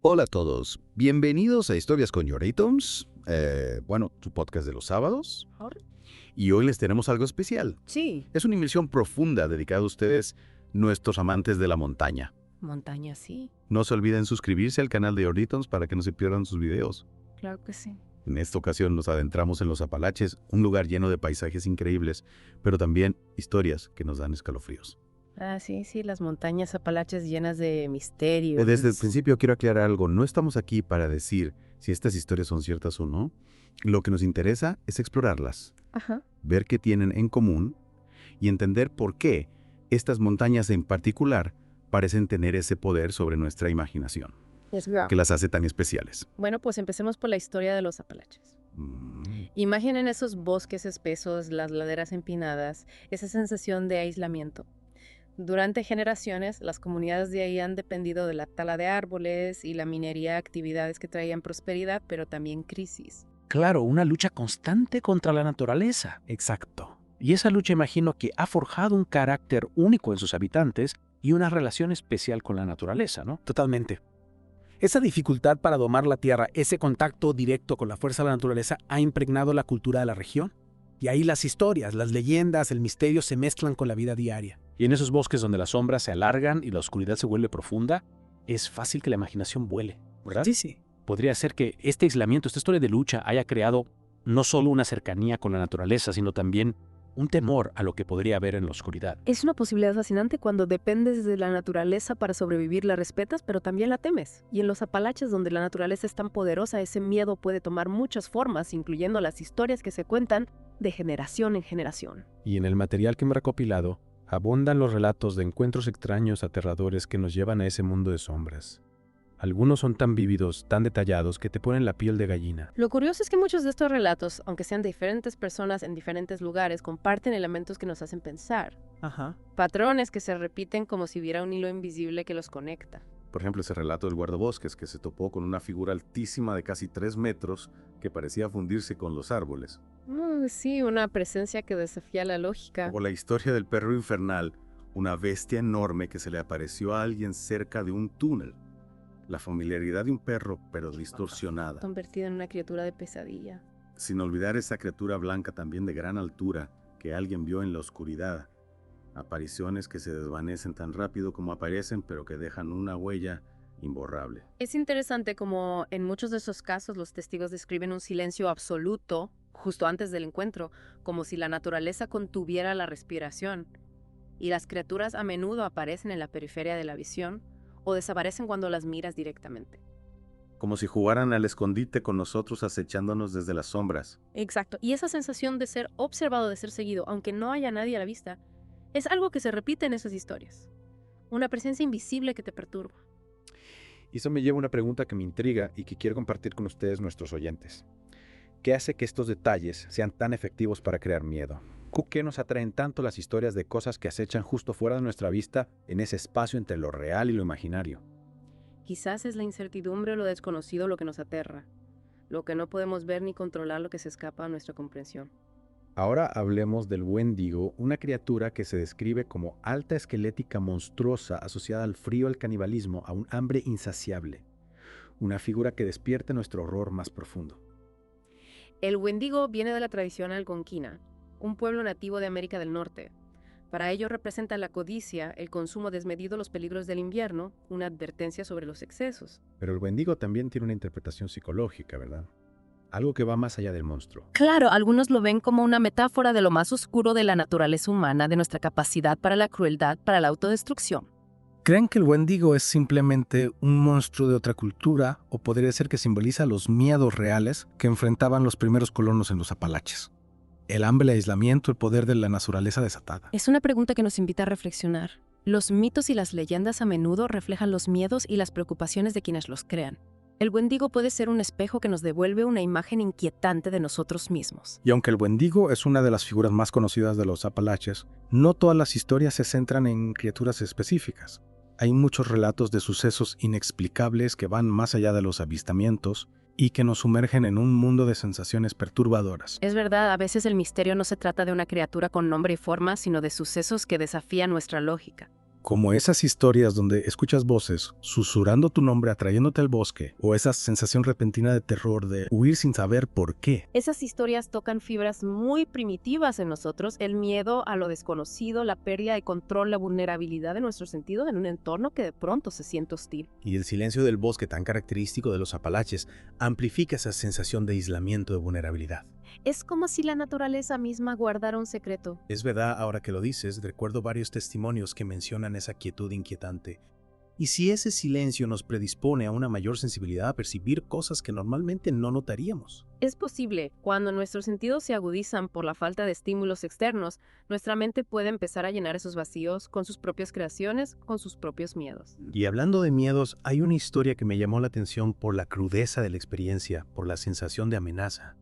Hola a todos, bienvenidos a Historias con Yoritons, tu podcast de los sábados, Ahora, y hoy les tenemos algo especial. sí, Es una inversión profunda dedicada a ustedes, nuestros amantes de la montaña. montaña, sí, No se olviden suscribirse al canal de Yoritons para que no se pierdan sus videos. claro que sí. En esta ocasión nos adentramos en los Apalaches, un lugar lleno de paisajes increíbles, pero también historias que nos dan escalofríos. Ah, sí, sí, las montañas Apalaches llenas de misterio. Desde el principio quiero aclarar algo, no estamos aquí para decir si estas historias son ciertas o no. Lo que nos interesa es explorarlas, Ajá. ver qué tienen en común y entender por qué estas montañas en particular parecen tener ese poder sobre nuestra imaginación, que las hace tan especiales. Bueno, pues empecemos por la historia de los Apalaches. Imaginen esos bosques espesos, las laderas empinadas, esa sensación de aislamiento. Durante generaciones, las comunidades de ahí han dependido de la tala de árboles y la minería, actividades que traían prosperidad, pero también crisis. Claro, una lucha constante contra la naturaleza. Exacto. Y esa lucha imagino que ha forjado un carácter único en sus habitantes y una relación especial con la naturaleza, ¿no? Totalmente. Esa dificultad para domar la tierra, ese contacto directo con la fuerza de la naturaleza ha impregnado la cultura de la región. Y ahí las historias, las leyendas, el misterio se mezclan con la vida diaria. Y en esos bosques donde las sombras se alargan y la oscuridad se vuelve profunda, es fácil que la imaginación vuele, ¿verdad? Sí. Podría ser que este aislamiento, esta historia de lucha, haya creado no solo una cercanía con la naturaleza, sino también un temor a lo que podría haber en la oscuridad. Es una posibilidad fascinante cuando dependes de la naturaleza para sobrevivir, la respetas, pero también la temes. Y en los Apalaches, donde la naturaleza es tan poderosa, ese miedo puede tomar muchas formas, incluyendo las historias que se cuentan de generación en generación. Y en el material que me he recopilado, abundan los relatos de encuentros extraños aterradores que nos llevan a ese mundo de sombras. Algunos son tan vívidos, tan detallados, que te ponen la piel de gallina. Lo curioso es que muchos de estos relatos, aunque sean de diferentes personas en diferentes lugares, comparten elementos que nos hacen pensar. Ajá. Patrones que se repiten como si hubiera un hilo invisible que los conecta. Por ejemplo, ese relato del guardabosques que se topó con una figura altísima de casi 3 metros que parecía fundirse con los árboles. Sí, una presencia que desafía la lógica. O la historia del perro infernal, una bestia enorme que se le apareció a alguien cerca de un túnel. La familiaridad de un perro, pero distorsionada. Convertida en una criatura de pesadilla. Sin olvidar esa criatura blanca también de gran altura que alguien vio en la oscuridad. Apariciones que se desvanecen tan rápido como aparecen, pero que dejan una huella imborrable. Es interesante como en muchos de esos casos los testigos describen un silencio absoluto justo antes del encuentro, como si la naturaleza contuviera la respiración. Y las criaturas a menudo aparecen en la periferia de la visión o desaparecen cuando las miras directamente. Como si jugaran al escondite con nosotros acechándonos desde las sombras. Exacto. Y esa sensación de ser observado, de ser seguido, aunque no haya nadie a la vista, es algo que se repite en esas historias. Una presencia invisible que te perturba. Y eso me lleva a una pregunta que me intriga y que quiero compartir con ustedes, nuestros oyentes. ¿Qué hace que estos detalles sean tan efectivos para crear miedo? ¿Por qué nos atraen tanto las historias de cosas que acechan justo fuera de nuestra vista, en ese espacio entre lo real y lo imaginario? Quizás es la incertidumbre o lo desconocido lo que nos aterra, lo que no podemos ver ni controlar, lo que se escapa a nuestra comprensión. Ahora hablemos del Wendigo, una criatura que se describe como alta, esquelética, monstruosa, asociada al frío, al canibalismo, a un hambre insaciable. Una figura que despierte nuestro horror más profundo. El Wendigo viene de la tradición algonquina, un pueblo nativo de América del Norte. Para ello representa la codicia, el consumo desmedido, los peligros del invierno, una advertencia sobre los excesos. Pero el Wendigo también tiene una interpretación psicológica, ¿verdad? Algo que va más allá del monstruo. Claro, algunos lo ven como una metáfora de lo más oscuro de la naturaleza humana, de nuestra capacidad para la crueldad, para la autodestrucción. ¿Creen que el Wendigo es simplemente un monstruo de otra cultura o podría ser que simboliza los miedos reales que enfrentaban los primeros colonos en los Apalaches? El hambre, el aislamiento, el poder de la naturaleza desatada. Es una pregunta que nos invita a reflexionar. Los mitos y las leyendas a menudo reflejan los miedos y las preocupaciones de quienes los crean. El Wendigo puede ser un espejo que nos devuelve una imagen inquietante de nosotros mismos. Y aunque el Wendigo es una de las figuras más conocidas de los Apalaches, no todas las historias se centran en criaturas específicas. Hay muchos relatos de sucesos inexplicables que van más allá de los avistamientos y que nos sumergen en un mundo de sensaciones perturbadoras. Es verdad, a veces el misterio no se trata de una criatura con nombre y forma, sino de sucesos que desafían nuestra lógica. Como esas historias donde escuchas voces susurrando tu nombre atrayéndote al bosque, o esa sensación repentina de terror de huir sin saber por qué. Esas historias tocan fibras muy primitivas en nosotros, el miedo a lo desconocido, la pérdida de control, la vulnerabilidad de nuestros sentidos en un entorno que de pronto se siente hostil. Y el silencio del bosque tan característico de los Apalaches amplifica esa sensación de aislamiento, de vulnerabilidad. Es como si la naturaleza misma guardara un secreto. Es verdad, ahora que lo dices, recuerdo varios testimonios que mencionan esa quietud inquietante. Y si ese silencio nos predispone a una mayor sensibilidad a percibir cosas que normalmente no notaríamos. Es posible, cuando nuestros sentidos se agudizan por la falta de estímulos externos, nuestra mente puede empezar a llenar esos vacíos con sus propias creaciones, con sus propios miedos. Y hablando de miedos, hay una historia que me llamó la atención por la crudeza de la experiencia, por la sensación de amenaza.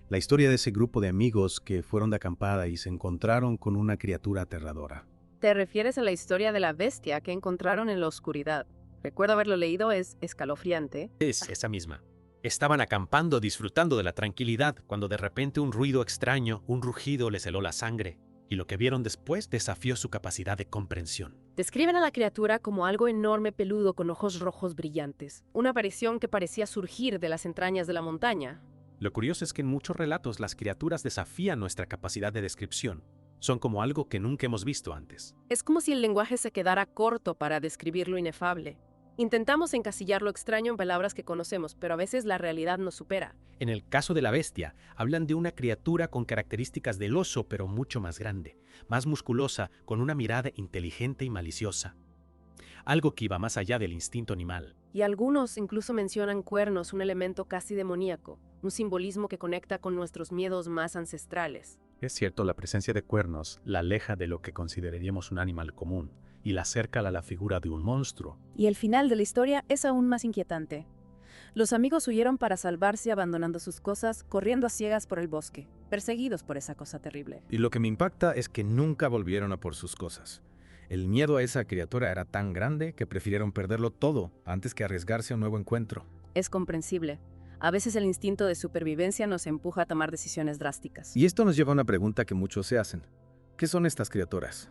La historia de ese grupo de amigos que fueron de acampada y se encontraron con una criatura aterradora. Te refieres a la historia de la bestia que encontraron en la oscuridad. Recuerdo haberlo leído, es escalofriante. Es esa misma. Estaban acampando disfrutando de la tranquilidad cuando de repente un ruido extraño, un rugido les heló la sangre, y lo que vieron después desafió su capacidad de comprensión. Describen a la criatura como algo enorme peludo con ojos rojos brillantes, una aparición que parecía surgir de las entrañas de la montaña. Lo curioso es que en muchos relatos las criaturas desafían nuestra capacidad de descripción. Son como algo que nunca hemos visto antes. Es como si el lenguaje se quedara corto para describir lo inefable. Intentamos encasillar lo extraño en palabras que conocemos, pero a veces la realidad nos supera. En el caso de la bestia, hablan de una criatura con características del oso, pero mucho más grande, más musculosa, con una mirada inteligente y maliciosa. Algo que iba más allá del instinto animal. Y algunos incluso mencionan cuernos, un elemento casi demoníaco, un simbolismo que conecta con nuestros miedos más ancestrales. Es cierto, la presencia de cuernos la aleja de lo que consideraríamos un animal común y la acerca a la figura de un monstruo. Y el final de la historia es aún más inquietante. Los amigos huyeron para salvarse abandonando sus cosas, corriendo a ciegas por el bosque, perseguidos por esa cosa terrible. Y lo que me impacta es que nunca volvieron a por sus cosas. El miedo a esa criatura era tan grande que prefirieron perderlo todo antes que arriesgarse a un nuevo encuentro. Es comprensible. A veces el instinto de supervivencia nos empuja a tomar decisiones drásticas. Y esto nos lleva a una pregunta que muchos se hacen. ¿Qué son estas criaturas?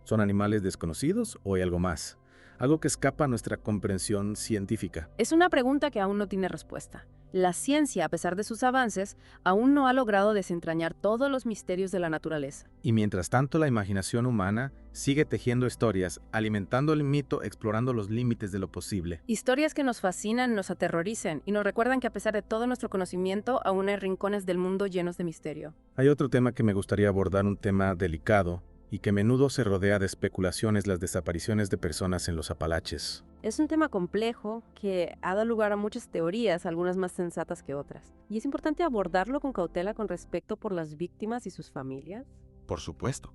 ¿Son animales desconocidos o hay algo más? Algo que escapa a nuestra comprensión científica. Es una pregunta que aún no tiene respuesta. La ciencia, a pesar de sus avances, aún no ha logrado desentrañar todos los misterios de la naturaleza. Y mientras tanto la imaginación humana sigue tejiendo historias, alimentando el mito, explorando los límites de lo posible. Historias que nos fascinan, nos aterrorizan y nos recuerdan que a pesar de todo nuestro conocimiento, aún hay rincones del mundo llenos de misterio. Hay otro tema que me gustaría abordar, un tema delicado y que a menudo se rodea de especulaciones, las desapariciones de personas en los Apalaches. Es un tema complejo que ha dado lugar a muchas teorías, algunas más sensatas que otras. Y es importante abordarlo con cautela con respeto por las víctimas y sus familias. Por supuesto.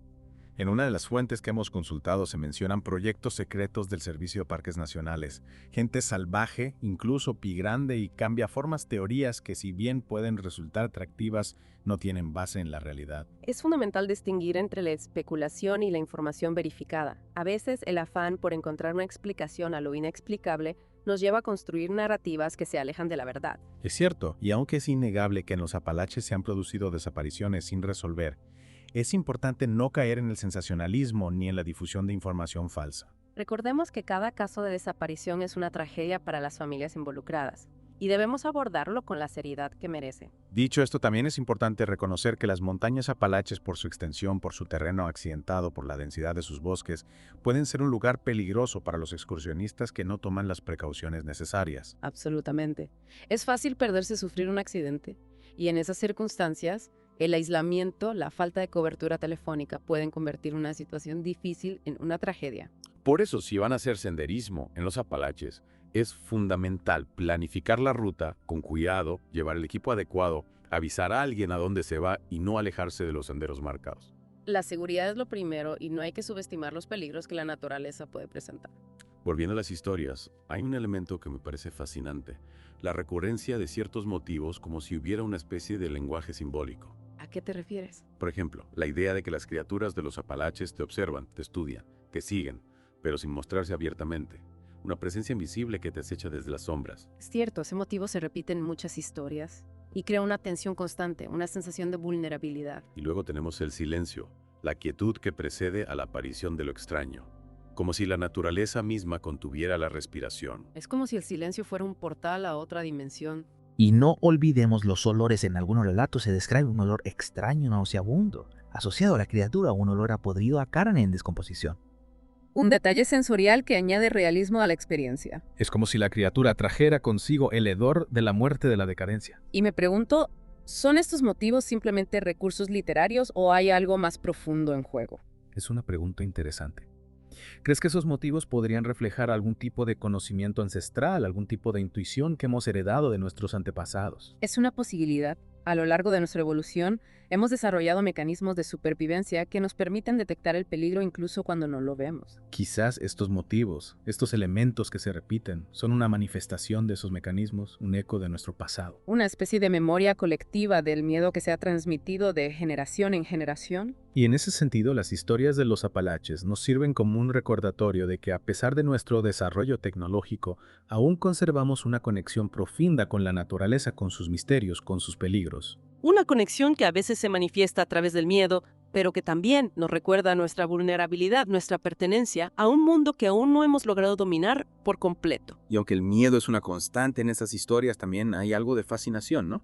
En una de las fuentes que hemos consultado se mencionan proyectos secretos del Servicio de Parques Nacionales, gente salvaje, incluso pigrande y cambiaformas, teorías que si bien pueden resultar atractivas, no tienen base en la realidad. Es fundamental distinguir entre la especulación y la información verificada. A veces el afán por encontrar una explicación a lo inexplicable nos lleva a construir narrativas que se alejan de la verdad. Es cierto, y aunque es innegable que en los Apalaches se han producido desapariciones sin resolver, es importante no caer en el sensacionalismo ni en la difusión de información falsa. Recordemos que cada caso de desaparición es una tragedia para las familias involucradas, y debemos abordarlo con la seriedad que merece. Dicho esto, también es importante reconocer que las montañas Apalaches, por su extensión, por su terreno accidentado, por la densidad de sus bosques, pueden ser un lugar peligroso para los excursionistas que no toman las precauciones necesarias. Absolutamente. Es fácil perderse sufrir un accidente, y en esas circunstancias, el aislamiento, la falta de cobertura telefónica pueden convertir una situación difícil en una tragedia. Por eso, si van a hacer senderismo en los Apalaches, es fundamental planificar la ruta con cuidado, llevar el equipo adecuado, avisar a alguien a dónde se va y no alejarse de los senderos marcados. La seguridad es lo primero y no hay que subestimar los peligros que la naturaleza puede presentar. Volviendo a las historias, hay un elemento que me parece fascinante, la recurrencia de ciertos motivos como si hubiera una especie de lenguaje simbólico. ¿A qué te refieres? Por ejemplo, la idea de que las criaturas de los Apalaches te observan, te estudian, te siguen, pero sin mostrarse abiertamente. Una presencia invisible que te acecha desde las sombras. Es cierto, ese motivo se repite en muchas historias y crea una tensión constante, una sensación de vulnerabilidad. Y luego tenemos el silencio, la quietud que precede a la aparición de lo extraño. como si la naturaleza misma contuviera la respiración. Es como si el silencio fuera un portal a otra dimensión. Y no olvidemos los olores. En algunos relatos se describe un olor extraño, nauseabundo, asociado a la criatura, un olor a podrido, a carne en descomposición. Un detalle sensorial que añade realismo a la experiencia. Es como si la criatura trajera consigo el hedor de la muerte, de la decadencia. Y me pregunto, ¿son estos motivos simplemente recursos literarios o hay algo más profundo en juego? Es una pregunta interesante. ¿Crees que esos motivos podrían reflejar algún tipo de conocimiento ancestral, algún tipo de intuición que hemos heredado de nuestros antepasados? Es una posibilidad. A lo largo de nuestra evolución, hemos desarrollado mecanismos de supervivencia que nos permiten detectar el peligro incluso cuando no lo vemos. Quizás estos motivos, estos elementos que se repiten, son una manifestación de esos mecanismos, un eco de nuestro pasado. Una especie de memoria colectiva del miedo que se ha transmitido de generación en generación. Y en ese sentido, las historias de los Apalaches nos sirven como un recordatorio de que a pesar de nuestro desarrollo tecnológico, aún conservamos una conexión profunda con la naturaleza, con sus misterios, con sus peligros. Una conexión que a veces se manifiesta a través del miedo, pero que también nos recuerda nuestra vulnerabilidad, nuestra pertenencia a un mundo que aún no hemos logrado dominar por completo. Y aunque el miedo es una constante en esas historias, también hay algo de fascinación, ¿no?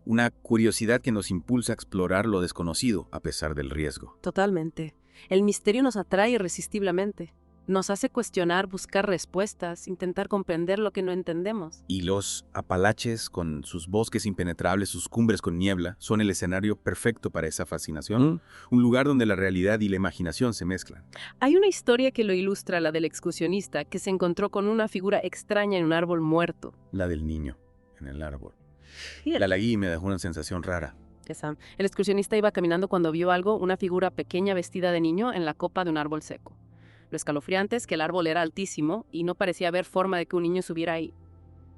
Una curiosidad que nos impulsa a explorar lo desconocido a pesar del riesgo. Totalmente. El misterio nos atrae irresistiblemente. Nos hace cuestionar, buscar respuestas, intentar comprender lo que no entendemos. Y los Apalaches, con sus bosques impenetrables, sus cumbres con niebla, son el escenario perfecto para esa fascinación. Un lugar donde la realidad y la imaginación se mezclan. Hay una historia que lo ilustra, la del excursionista, que se encontró con una figura extraña en un árbol muerto. La del niño en el árbol. Y La leí y me dejó una sensación rara. el excursionista iba caminando cuando vio algo, una figura pequeña vestida de niño en la copa de un árbol seco. Lo escalofriante es que el árbol era altísimo y no parecía haber forma de que un niño subiera ahí.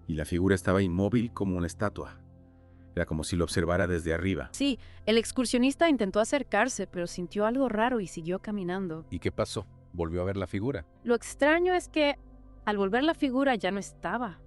Y la figura estaba inmóvil como una estatua. Era como si lo observara desde arriba. Sí, el excursionista intentó acercarse, pero sintió algo raro y siguió caminando. ¿Y qué pasó? ¿Volvió a ver la figura? Lo extraño es que, al volver la figura ya no estaba.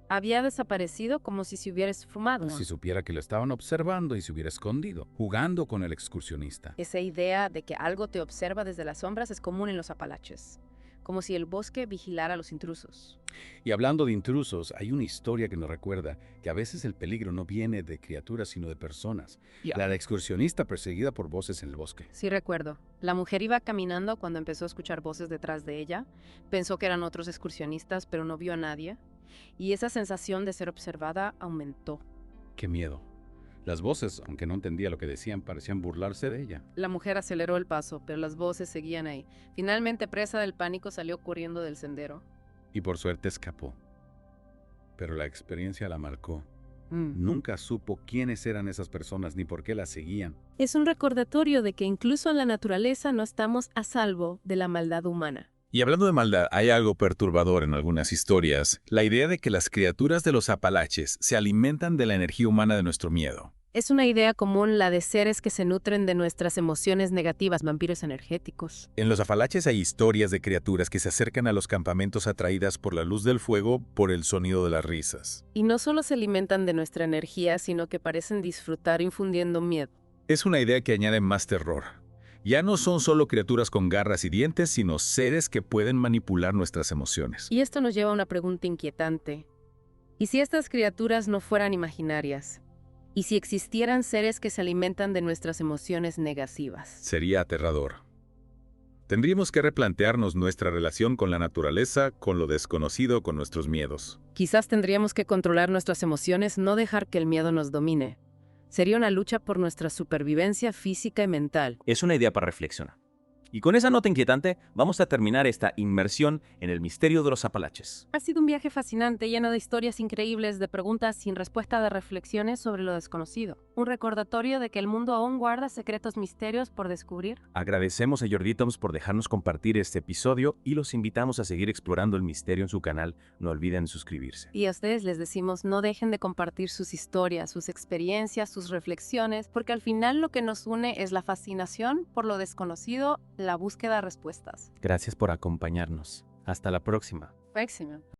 Había desaparecido como si se hubiera esfumado. Si supiera que lo estaban observando y se hubiera escondido, jugando con el excursionista. Esa idea de que algo te observa desde las sombras es común en los Apalaches, como si el bosque vigilara a los intrusos. Y hablando de intrusos, hay una historia que nos recuerda que a veces el peligro no viene de criaturas sino de personas. La de excursionista perseguida por voces en el bosque. Sí recuerdo. La mujer iba caminando cuando empezó a escuchar voces detrás de ella. Pensó que eran otros excursionistas, pero no vio a nadie. Y esa sensación de ser observada aumentó. ¡Qué miedo! Las voces, aunque no entendía lo que decían, parecían burlarse de ella. La mujer aceleró el paso, pero las voces seguían ahí. Finalmente, presa del pánico, salió corriendo del sendero. Y por suerte escapó. Pero la experiencia la marcó. Nunca supo quiénes eran esas personas ni por qué las seguían. Es un recordatorio de que incluso en la naturaleza no estamos a salvo de la maldad humana. Y hablando de maldad, hay algo perturbador en algunas historias, la idea de que las criaturas de los Apalaches se alimentan de la energía humana de nuestro miedo. Es una idea común la de seres que se nutren de nuestras emociones negativas, vampiros energéticos. En los Apalaches hay historias de criaturas que se acercan a los campamentos atraídas por la luz del fuego, por el sonido de las risas. Y no solo se alimentan de nuestra energía, sino que parecen disfrutar infundiendo miedo. Es una idea que añade más terror. Ya no son solo criaturas con garras y dientes, sino seres que pueden manipular nuestras emociones. Y esto nos lleva a una pregunta inquietante. ¿Y si estas criaturas no fueran imaginarias? ¿Y si existieran seres que se alimentan de nuestras emociones negativas? Sería aterrador. Tendríamos que replantearnos nuestra relación con la naturaleza, con lo desconocido, con nuestros miedos. Quizás tendríamos que controlar nuestras emociones, no dejar que el miedo nos domine. Sería una lucha por nuestra supervivencia física y mental. Es una idea para reflexionar. Y con esa nota inquietante, vamos a terminar esta inmersión en el misterio de los Apalaches. Ha sido un viaje fascinante, lleno de historias increíbles, de preguntas sin respuesta, de reflexiones sobre lo desconocido. Un recordatorio de que el mundo aún guarda secretos misterios por descubrir. Agradecemos a Jordi Toms por dejarnos compartir este episodio y los invitamos a seguir explorando el misterio en su canal. No olviden suscribirse. Y a ustedes les decimos, no dejen de compartir sus historias, sus experiencias, sus reflexiones, porque al final lo que nos une es la fascinación por lo desconocido, la búsqueda de respuestas. Gracias por acompañarnos. Hasta la próxima. Próxima.